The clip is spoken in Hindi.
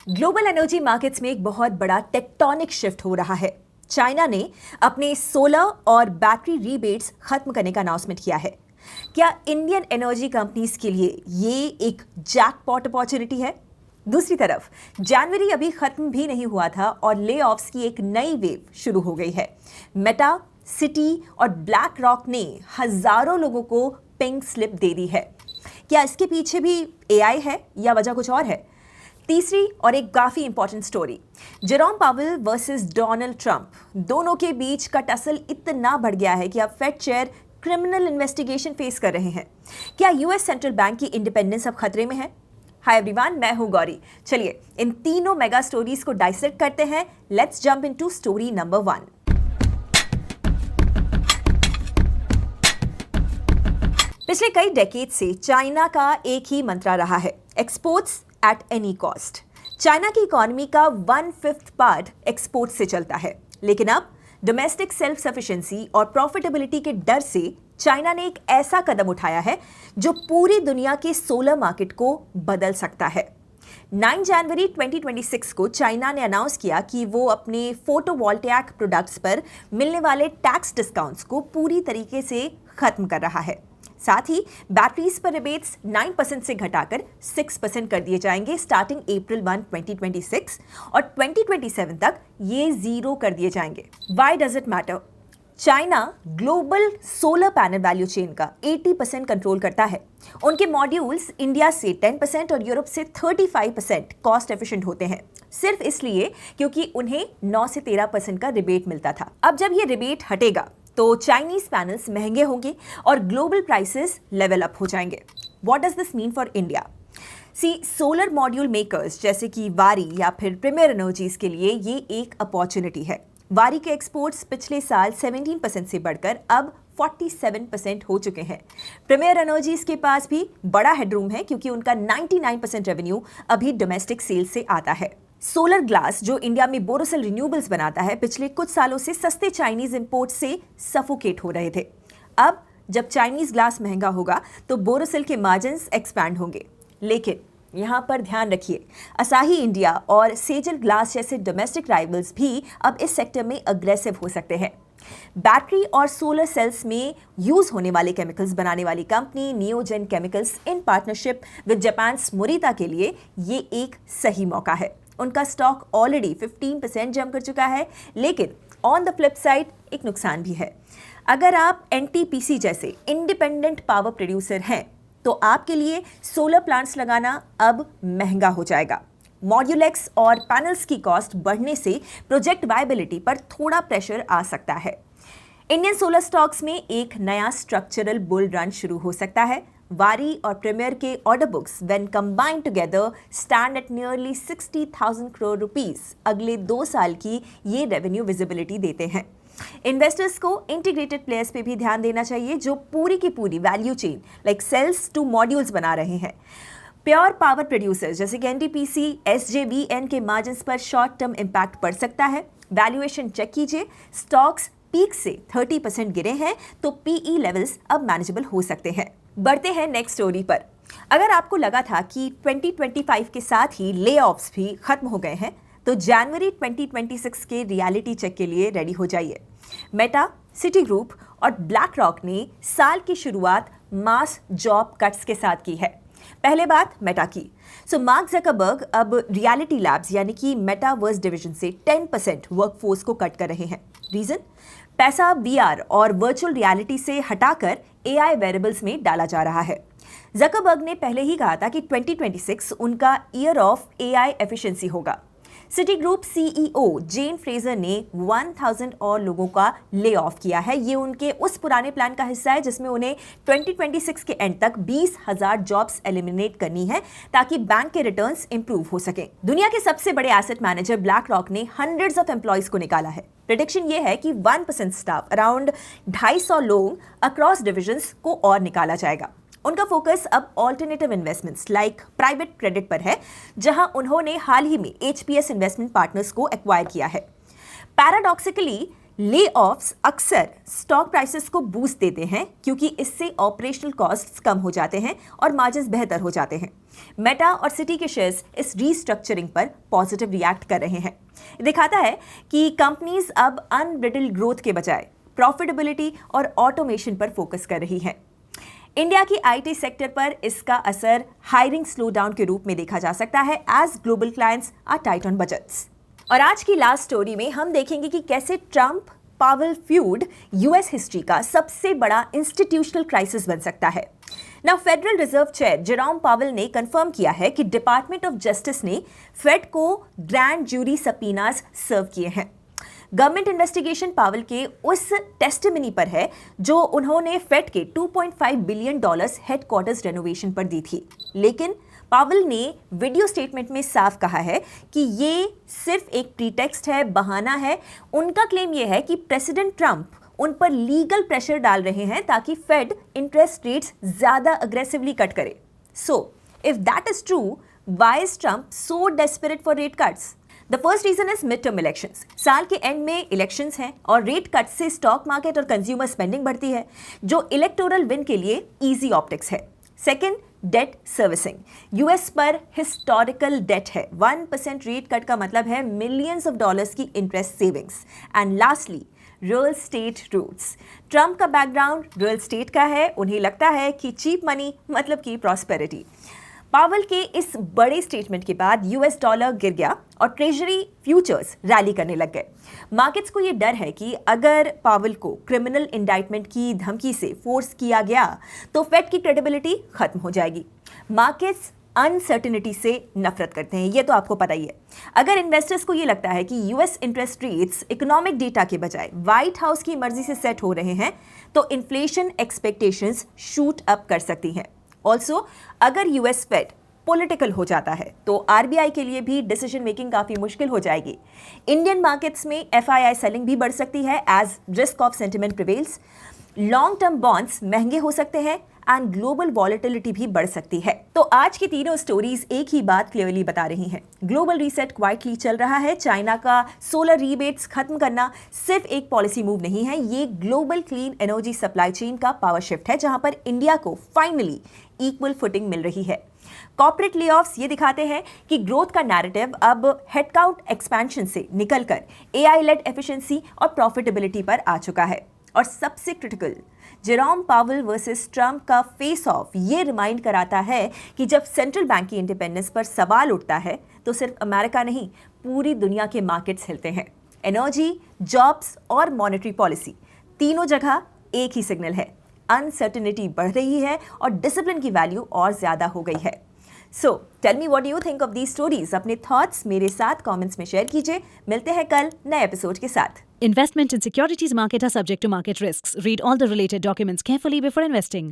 ग्लोबल एनर्जी मार्केट्स में एक बहुत बड़ा टेक्टोनिक शिफ्ट हो रहा है। चाइना ने अपने सोलर और बैटरी रीबेट्स खत्म करने का अनाउंसमेंट किया है। क्या इंडियन एनर्जी कंपनीज के लिए ये एक जैकपॉट अपॉर्चुनिटी है? दूसरी तरफ जनवरी अभी खत्म भी नहीं हुआ था और ले ऑफ्स की एक नई वेव शुरू हो गई है। मेटा, सिटी और ब्लैक रॉक ने हजारों लोगों को पिंक स्लिप दे दी है। क्या इसके पीछे भी एआई है या वजह कुछ और है? तीसरी और एक काफी important story, Jerome Powell versus Donald Trump, दोनों के बीच का टसल इतना बढ़ गया है कि अब Fed chair criminal investigation face कर रहे हैं। क्या यूएस सेंट्रल बैंक की इंडिपेंडेंस अब खतरे में है? हाय एवरीवन, मैं हूं गौरी। चलिए इन तीनों मेगा स्टोरीज को डाइसेक्ट करते हैं। Let's jump into story number 1। पिछले कई डेकेड से चाइना का एक ही मंत्रा रहा है, exports at any cost. China की इकोनॉमी का 1/5 पार्ट एक्सपोर्ट से चलता है, लेकिन अब डोमेस्टिक सेल्फ सफिशिएंसी और प्रॉफिटेबिलिटी के डर से चाइना ने एक ऐसा कदम उठाया है जो पूरी दुनिया के सोलर मार्केट को बदल सकता है। 9 जनवरी 2026 को चाइना ने अनाउंस किया कि वो अपने फोटोवोल्टेइक प्रोडक्ट्स पर मिलने वाले टैक्स डिस्काउंट्स को पूरी तरीके से खत्म कर रहा है। साथ ही बैटरीज पर रिबेट्स 9% से घटाकर 6% कर दिए जाएंगे स्टार्टिंग अप्रैल 1, 2026 और 2027 तक ये 0 कर दिए जाएंगे। Why does it matter? China global solar panel value chain का 80% कंट्रोल करता है। उनके मॉड्यूल्स इंडिया से 10% और यूरोप से 35% कॉस्ट एफिशिएंट होते हैं, सिर्फ इसलिए क्योंकि उन्हें 9 से 13% का रिबेट मिलता था। अब जब ये रिबेट हटेगा तो चाइनीज पैनल्स महंगे होंगे और ग्लोबल प्राइसेस लेवल अप हो जाएंगे। What does this mean for India? Solar module makers जैसे कि वारी या फिर प्रीमियर एनर्जीज के लिए ये एक अपॉर्चुनिटी है। वारी के एक्सपोर्ट्स पिछले साल 17% से बढ़कर अब 47% हो चुके हैं। प्रीमियर एनर्जीज के पास भी बड़ा हेडरूम है क्योंकि उनका 99% रेवेन्यू अभी डोमेस्टिक सेल से आता है। सोलर ग्लास जो इंडिया में बोरोसिल रिन्यूएबल्स बनाता है, पिछले कुछ सालों से सस्ते चाइनीज इंपोर्ट से सफोकेट हो रहे थे। अब जब चाइनीज ग्लास महंगा होगा तो बोरोसिल के मार्जिन्स एक्सपैंड होंगे। लेकिन यहाँ पर ध्यान रखिए, असाही इंडिया और सेजल ग्लास जैसे डोमेस्टिक राइवल्स भी अब इस सेक्टर में अग्रेसिव हो सकते हैं। बैटरी और सोलर सेल्स में यूज होने वाले केमिकल्स बनाने वाली कंपनी नियोजन chemicals in partnership with Japan's Morita के लिए ये एक सही मौका है। उनका स्टॉक ऑलरेडी 15% जंप कर चुका है, लेकिन ऑन द फ्लिप साइड एक नुकसान भी है। अगर आप एनटीपीसी जैसे इंडिपेंडेंट पावर प्रोड्यूसर हैं तो आपके लिए सोलर प्लांट्स लगाना अब महंगा हो जाएगा। मॉड्यूलेक्स और पैनल्स की कॉस्ट बढ़ने से प्रोजेक्ट वायबिलिटी पर थोड़ा प्रेशर आ सकता है। इंडियन सोलर स्टॉक्स में एक नया स्ट्रक्चरल बुल रन शुरू हो सकता है। वारी और प्रीमियर के order books when combined together stand at nearly 60,000 crore rupees. अगले 2 साल की ये रेवेन्यू विजिबिलिटी देते हैं। इन्वेस्टर्स को इंटीग्रेटेड प्लेयर्स पे भी ध्यान देना चाहिए जो पूरी की पूरी value chain like cells to modules बना रहे हैं। प्योर पावर प्रोड्यूसर्स जैसे कि एनटीपीसी, एसजेवीएन के मार्जिन्स पर शॉर्ट टर्म इंपैक्ट पड़ सकता है। वैल्यूएशन चेक कीजिए, स्टॉक्स पीक से 30% गिरे हैं तो पीई लेवल्स अब मैनेजेबल हो सकते हैं। बढ़ते हैं नेक्स्ट स्टोरी पर। अगर आपको लगा था कि 2025 के साथ ही ले ऑफ्स भी खत्म हो गए हैं तो जनवरी 2026 के रियलिटी चेक के लिए रेडी हो जाइए। मेटा, सिटी ग्रुप और ब्लैक रॉक ने साल की शुरुआत मास जॉब कट्स के साथ की है। पहले बात मेटा की। मार्क ज़करबर्ग अब रियलिटी लैब्स यानी कि मेटावर्स डिवीजन से 10% वर्कफोर्स को कट कर रहे हैं। रीजन? पैसा वीआर और वर्चुअल रियलिटी से हटाकर एआई वेरिएबल्स में डाला जा रहा है। ज़करबर्ग ने पहले ही कहा था कि 2026 उनका ईयर ऑफ एआई एफिशिएंसी होगा। City group CEO Jane Fraser ने 1000 और लोगों का ले ऑफ किया है। ये उनके उस पुराने प्लान का हिस्सा है जिसमें उन्हें 2026 के एंड तक 20,000 जॉब्स एलिमिनेट करनी है ताकि बैंक के रिटर्न्स इंप्रूव हो सके। दुनिया के सबसे बड़े एसेट मैनेजर ब्लैक रॉक ने हंड्रेड्स ऑफ एम्प्लॉइज को निकाला है। प्रेडिक्शन ये है कि 1% स्टाफ अराउंड 250 लोग अक्रॉस डिविजन्स को और निकाला जाएगा। उनका फोकस अब alternative investments like private credit पर है, जहां उन्होंने हाल ही में एचपीएस इन्वेस्टमेंट पार्टनर्स को एक्वायर किया है। पैराडॉक्सिकली ले ऑफ्स अक्सर स्टॉक प्राइसेस को बूस्ट देते हैं क्योंकि इससे ऑपरेशनल कॉस्ट्स कम हो जाते हैं और मार्जिन्स बेहतर हो जाते हैं। मेटा और सिटी के शेयर्स इस रीस्ट्रक्चरिंग पर पॉजिटिव रिएक्ट कर रहे हैं। दिखाता है कि कंपनीज अब अनब्रिडल्ड ग्रोथ के बजाय प्रॉफिटेबिलिटी और ऑटोमेशन पर फोकस कर रही हैं। इंडिया की आईटी सेक्टर पर इसका असर हायरिंग स्लो डाउन के रूप में देखा जा सकता है as global clients are tight on budgets. और आज की लास्ट स्टोरी में हम देखेंगे कि कैसे Trump Powell feud US history का सबसे बड़ा इंस्टीट्यूशनल क्राइसिस बन सकता है। Now Federal Reserve chair Jerome Powell ने कंफर्म किया है कि डिपार्टमेंट ऑफ जस्टिस ने फेड को ग्रैंड जूरी सबपीनास सर्व किए हैं। गवर्नमेंट इन्वेस्टिगेशन पावेल के उस टेस्टिमनी पर है जो उन्होंने फेड के $2.5 बिलियन हेडक्वार्टर्स रेनोवेशन पर दी थी। लेकिन पावेल ने वीडियो स्टेटमेंट में साफ कहा है कि ये सिर्फ एक प्रीटेक्स्ट है, बहाना है। उनका क्लेम ये है कि प्रेसिडेंट ट्रंप उन पर लीगल प्रेशर डाल रहे हैं ताकि फेड इंटरेस्ट रेट्स ज्यादा अग्रेसिवली कट करे। So if that is true, why is Trump so desperate for rate cuts? The first reason is mid term elections. साल के एंड में इलेक्शंस हैं और रेट कट से स्टॉक मार्केट और कंज्यूमर स्पेंडिंग बढ़ती है, जो इलेक्टोरल विन के लिए इजी ऑप्टिक्स है। Second, debt servicing. यूएस पर हिस्टोरिकल डेट है। 1% रेट कट का मतलब है मिलियंस ऑफ डॉलर्स की interest savings. And lastly, real estate roots. Trump का बैकग्राउंड रियल स्टेट का है। उन्हें लगता है कि चीप मनी मतलब कि प्रॉस्पेरिटी। पावेल के इस बड़े स्टेटमेंट के बाद यूएस डॉलर गिर गया और ट्रेजरी फ्यूचर्स रैली करने लग गए। मार्केट्स को ये डर है कि अगर पावेल को क्रिमिनल इंडाइटमेंट की धमकी से फोर्स किया गया तो फेड की क्रेडिबिलिटी खत्म हो जाएगी। मार्केट्स अनसर्टिनिटी से नफरत करते हैं, ये तो आपको पता ही है। अगर इन्वेस्टर्स को ये लगता है कि US interest rates economic data के बजाय व्हाइट हाउस की मर्जी से सेट हो रहे हैं तो इन्फ्लेशन एक्सपेक्टेशंस शूट अप कर सकती हैं। ऑल्सो अगर यूएस फेड पॉलिटिकल हो जाता है तो आरबीआई के लिए भी डिसीजन मेकिंग काफी मुश्किल हो जाएगी। इंडियन मार्केट्स में एफआईआई सेलिंग भी बढ़ सकती है as risk off sentiment prevails. Long term bonds महंगे हो सकते हैं एंड ग्लोबल वॉलेटिलिटी भी बढ़ सकती है। तो आज की तीनों स्टोरीज एक ही बात क्लियरली बता रही हैं। ग्लोबल रीसेट क्वाइटली चल रहा है। चाइना का सोलर रीबेट्स खत्म करना सिर्फ एक पॉलिसी मूव नहीं है, ये global clean energy supply chain का पावर शिफ्ट है जहां पर इंडिया को फाइनली इक्वल फुटिंग मिल रही है। कॉर्पोरेट लेऑफ्स ये दिखाते हैं कि ग्रोथ का नैरेटिव अब हेडकाउंट एक्सपेंशन से निकलकर एआई लेड एफिशिएंसी और प्रॉफिटेबिलिटी पर आ चुका है। और सबसे critical, Jerome Powell versus Trump का फेस ऑफ ये रिमाइंड कराता है कि जब सेंट्रल बैंक की इंडिपेंडेंस पर सवाल उठता है तो सिर्फ अमेरिका नहीं, पूरी दुनिया के मार्केट्स हिलते हैं। एनर्जी, जॉब्स और मॉनेटरी पॉलिसी तीनों जगह एक ही सिग्नल है। अनसर्टिनिटी बढ़ रही है और डिसिप्लिन की वैल्यू और ज्यादा हो गई है। So tell me what you think of these stories. अपने थॉट्स मेरे साथ कमेंट्स में शेयर कीजिए। मिलते हैं कल नए एपिसोड के साथ। Investment in securities market are subject to market risks. Read all the related documents carefully before investing.